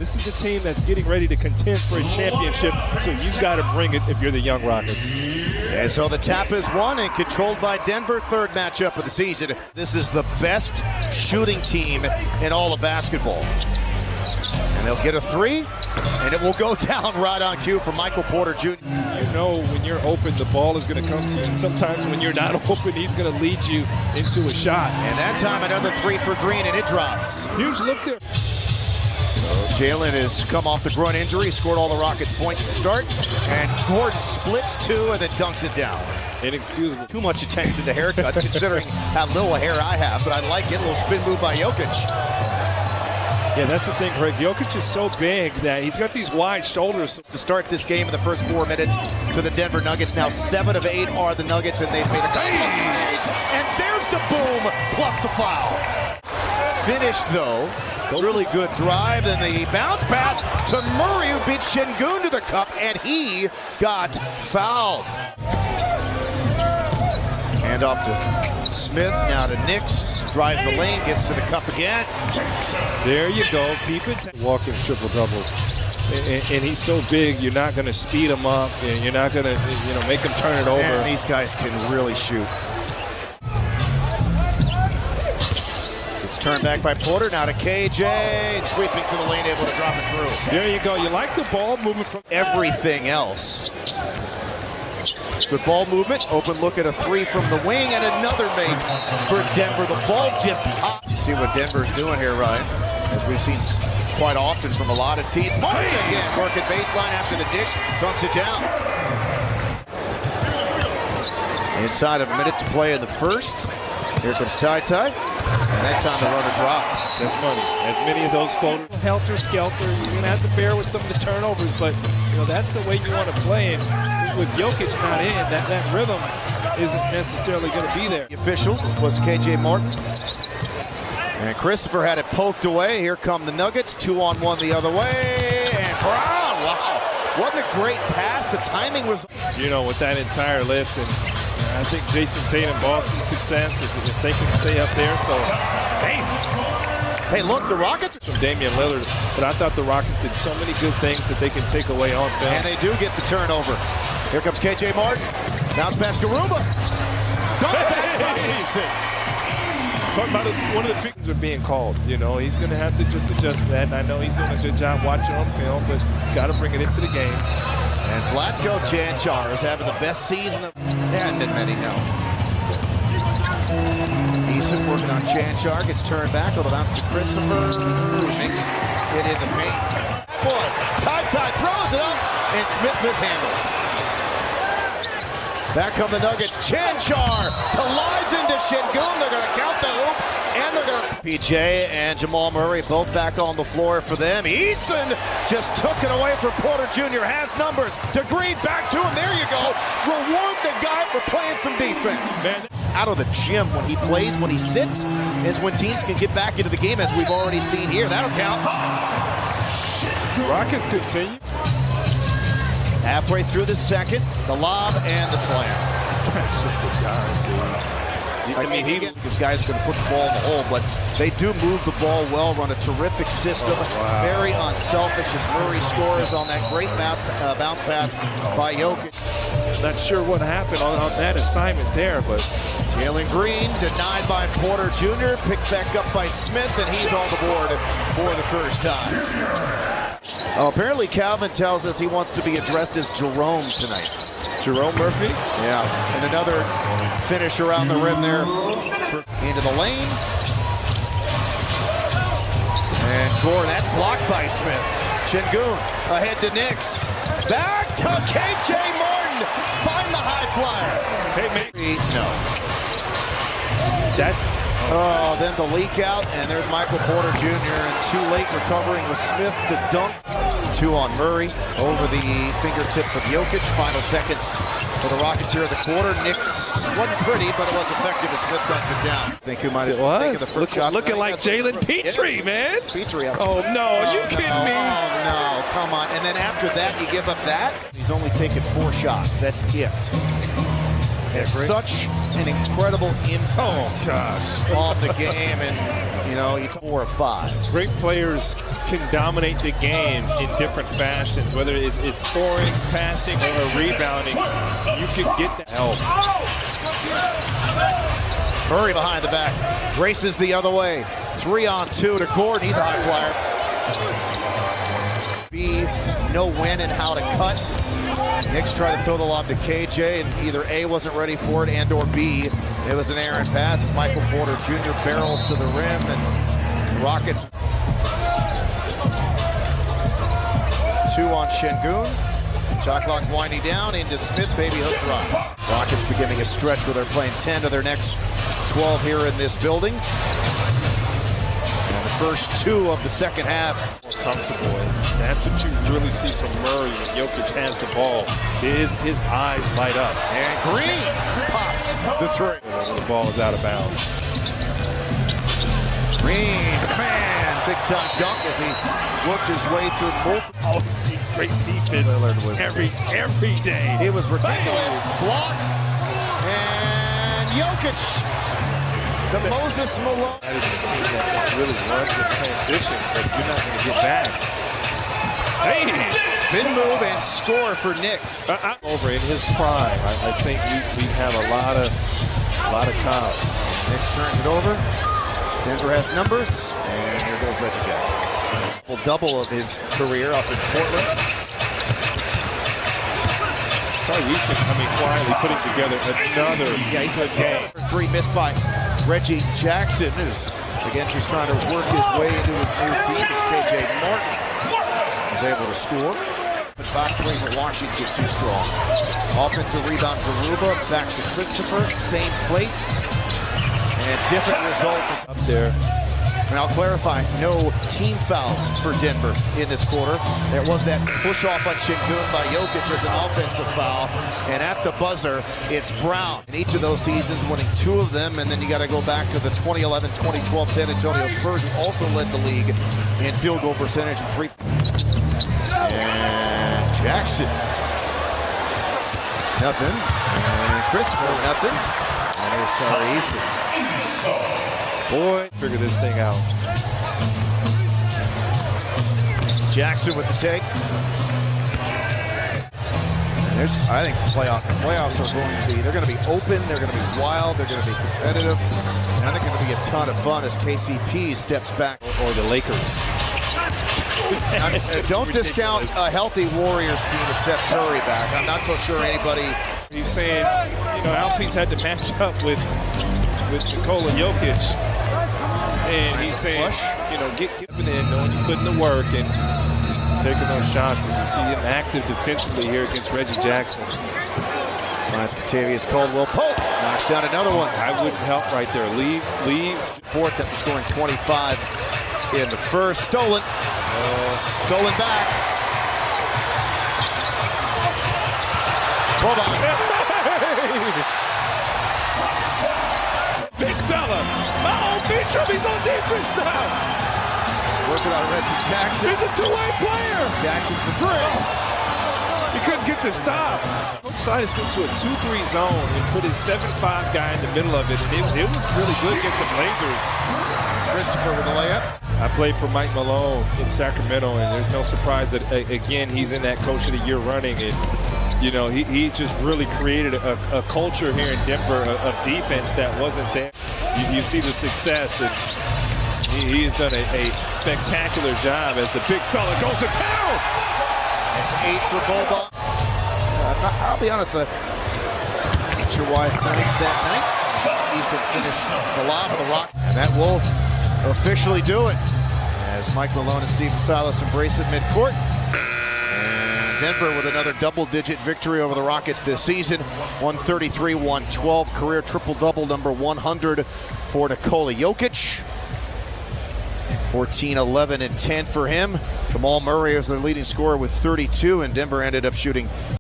This is a team that's getting ready to contend for a championship, so you've got to bring it if you're the Young Rockets. And so the tap is won and controlled by Denver, third matchup of the season. This is the best shooting team in all of basketball. And they'll get a three, and it will go down right on cue for Michael Porter Jr. You know when you're open, the ball is going to come to you. And sometimes when you're not open, he's going to lead you into a shot. And that time another three for Green, and it drops. Huge look there. Jalen has come off the groin injury, scored all the Rockets' points to start, and Gordon splits two and then dunks it down. Inexcusable. Too much attention to haircuts considering how little hair I have, but I like it. A little spin move by Jokic. Yeah, that's the thing, Greg. Jokic is so big that he's got these wide shoulders. To start this game in the first 4 minutes to the Denver Nuggets. Now 7 of 8 are the Nuggets, and they've made a couple of threes. And there's the boom plus the foul. Finished, though. Really good drive, and the bounce pass to Murray, who beat Şengün to the cup, and he got fouled. Hand off to Smith, now to Nix, drives the lane, gets to the cup again. There you go, keep it. Walking triple-doubles. And he's so big, you're not going to speed him up, and you're not going to, make him turn it over. And these guys can really shoot. Turned back by Porter, now to KJ, and sweeping to the lane, able to drop it through. There you go. You like the ball movement from everything else. Good ball movement, open look at a three from the wing, and another make for Denver. The ball just hot. You see what Denver's doing here, Ryan, as we've seen quite often from a lot of teams. Martin again, working baseline after the dish, dunks it down. Inside of a minute to play in the first. Here comes Ty, and that time the runner drops. That's money. As many of those floaters, helter-skelter, you're going to have to bear with some of the turnovers, but that's the way you want to play. And with Jokic not in, that rhythm isn't necessarily going to be there. The officials was KJ Martin. And Christopher had it poked away. Here come the Nuggets, 2-on-1 the other way. And Brown, wow. What a great pass. The timing was... with that entire list, and I think Jason Tatum, Boston's success, if they can stay up there. So, hey, look, the Rockets. From Damian Lillard, but I thought the Rockets did so many good things that they can take away on film. And they do get the turnover. Here comes KJ Martin. Bounce pass Garuba. One of the big things are being called. He's going to have to just adjust that. And I know he's doing a good job watching on film, but got to bring it into the game. And Vlatko Cancar is having the best season of... There hadn't been many, no. Eason working on Cancar, gets turned back, will bounce to Christopher. Makes it in the paint. Boys, Ty throws it up, and Smith mishandles. Back come the Nuggets. Cancar collides into Şengün. They're going to count the hoop, and they're going to... PJ and Jamal Murray both back on the floor for them. Eason just took it away from Porter Jr. Has numbers. To Green, back to him. There you go. Reward the guy for playing some defense. Man. Out of the gym when he plays, when he sits, is when teams can get back into the game, as we've already seen here. That'll count. Rockets continue. Halfway through the second, the lob and the slam. That's just a guy, dude. These guys going to put the ball in the hole, but they do move the ball well, run a terrific system. Wow. Very unselfish as Murray scores on that great bounce pass by Jokic. Not sure what happened on that assignment there, but Jalen Green denied by Porter Jr., picked back up by Smith, and he's on the board for the first time. Apparently Calvin tells us he wants to be addressed as Jerome tonight. Jerome Murphy? Yeah, and another finish around the rim there. Into the lane. And Gordon, that's blocked by Smith. Şengün ahead to Nix. Back to KJ Martin. Find the high flyer. Hey, no. Then the leak out, and there's Michael Porter Jr. and too late recovering with Smith to dunk. 2 on Murray over the fingertips of Jokic. Final seconds for the Rockets here at the quarter. Nix wasn't pretty, but it was effective as Smith dunks it down. I think who might have taken the first shot. Looking like Jalen Petrie, man. Petrie. Oh, no. Are you kidding me? Oh, no. Come on. And then after that, you give up that? He's only taken 4 shots. That's it. has such an incredible impact on the game, and you know, 4 or 5. Great players can dominate the game in different fashions, whether it's scoring, passing, or rebounding. You can get that help. Murray behind the back, races the other way. 3-on-2 to Gordon. He's a high flyer. Know when and how to cut. Knicks tried to throw the lob to KJ, and either A, wasn't ready for it, and or B, it was an errant pass. Michael Porter Jr. barrels to the rim, and the Rockets 2 on Şengün. Shot clock winding down into Smith, baby hook drops. Rockets beginning a stretch where they're playing 10 of their next 12 here in this building. And the first 2 of the second half. Comfortable, and that's what you really see from Murray when Jokic has the ball. His eyes light up. And Green pops the 3. When the ball is out of bounds. Green, man, big time dunk as he worked his way through multiple. He's great defense every day. It was ridiculous. Blocked. And Jokic. The Moses Malone. That is a team that really runs in transitions, but you're not going to get back. Hey! Spin move and score for Knicks. Over in his prime, I think we have a lot of cops. Knicks turns it over. Denver has numbers, and here goes Reggie Jackson. Double of his career up in Portland. Eason coming quietly, putting together another game. 3 missed by Reggie Jackson, who's again just trying to work his way into his new team as KJ Martin is able to score. But back 3 for Washington too strong. Offensive rebound for Ruba, back to Christopher, same place, and different result Up there. And I'll clarify, no team fouls for Denver in this quarter. There was that push off on Şengün by Jokic as an offensive foul. And at the buzzer, it's Brown. In each of those seasons, winning 2 of them, and then you got to go back to the 2011-2012 San Antonio Spurs, who also led the league in field goal percentage and 3. And Jackson. Nothing. And Christopher, nothing. And there's Tari Eason. Boy, figure this thing out. Jackson with the take. And I think the playoffs are going to be, they're going to be open, they're going to be wild, they're going to be competitive, and they're going to be a ton of fun as KCP steps back. Or the Lakers. Don't discount a healthy Warriors team with Steph Curry back. I'm not so sure anybody. He's saying, you know, Alpiece had to match up with Nikola Jokic. And he's saying, you know, get in, knowing you put in the work and taking those shots. And you see him active defensively here against Reggie Jackson. That's Kentavious Caldwell Pope. Knocks down another one. I wouldn't help right there. Leave. Fourth after scoring 25 in the first. Stolen. Stolen back. Big fella. Oh, Beacham, he's on defense now. Working on Reggie Jackson. He's a two-way player. Jackson for 3. He couldn't get the stop. Coach Seides went to a 2-3 zone and put his 7'5" guy in the middle of it. And it was really good against the Blazers. Christopher with the layup. I played for Mike Malone in Sacramento, and there's no surprise that, again, he's in that Coach of the Year running. And, you know, he just really created a culture here in Denver of defense that wasn't there. You see the success, and he has done a spectacular job as the big fella goes to town. That's 8 for Boba. I'll be honest, I'm not sure why tonight's that night. Eason finished the lob of the Rock, and that will officially do it as Mike Malone and Stephen Silas embrace it midcourt. And Denver with another double-digit victory over the Rockets this season. 133-112, career triple-double number 100 for Nikola Jokic. 14, 11, and 10 for him. Jamal Murray is their leading scorer with 32, and Denver ended up shooting